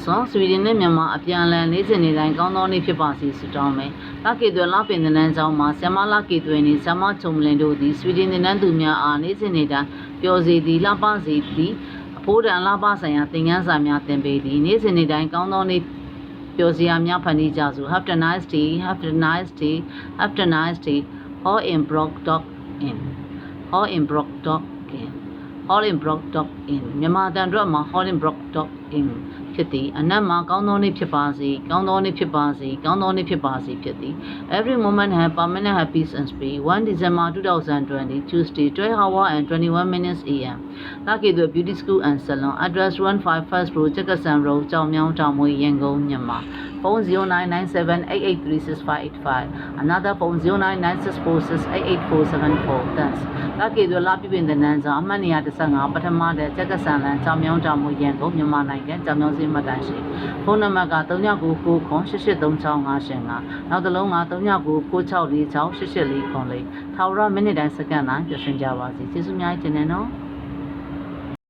ဆောဆွီဒင်နဲ့မြန်မာအပြန်အလှန်နေ့စဉ်နေ့တိုင်းကောင်းသောနေ့ဖြစ်ပါစေဆုတောင်းမယ်။လကေသွဲလပင်သနန်းကျောင်းမှာဆ iam လကေသွဲနေဆ iam ချုံမလင်တို့သည်ဆွီဒင်သင်တန်းသူများအားနေ့စဉ်နေ့တိုင်းပျော်စေသည်လှပစေသည်အဖိုးတန်လှပဆိုင်ရာသင်ခန်းစာများသင်ပေးသည်နေ့စဉ်နေ့တိုင်းကောင်းသောနေ့ပျော်စရာများဖန်တီးကြစို့ Have a nice day have a nice day have a nice day all in brock dog in all in brock dog in all in brock dog in မြန်မာတန်အတွက်မှာ all in brock dog in ဖြစ်သည်အနက်မှာကောင်းသောနေ့ဖြစ်ပါစေကောင်းသောနေ့ဖြစ်ပါစေကောင်းသောနေ့ဖြစ်ပါစေဖြစ်သည် Every moment have permanent happy and speed 1 December 2020 Tuesday 12 hour and 21 minutes am လာကေသွဲ Beauty School and Salon address 15 First Road ကျက်ကဆန် Road ကြောင်မြောင်းတောင်မွေရန်ကုန်မြန်မာ phone 0997883585 another phone 099646884474 thanks လာကေသွဲလာပြပင်တဲ့နန်းစာအမှတ်115ပထမတဲ့ကျက်ကဆန်လန်ကြောင်မြောင်းတောင်မွေရန်ကုန်မြန်မာနိုင်ငံကြောင်မြောင်းစီမတ်တန်ရှိဖုန်းနံပါတ်က3999883655နောက်တစ်လုံးက399964468844ထာဝရမိနစ်တိုင်းစက္ကန့်တိုင်းပြည့်စုံကြပါစေကျေးဇူးများတင်နေနော်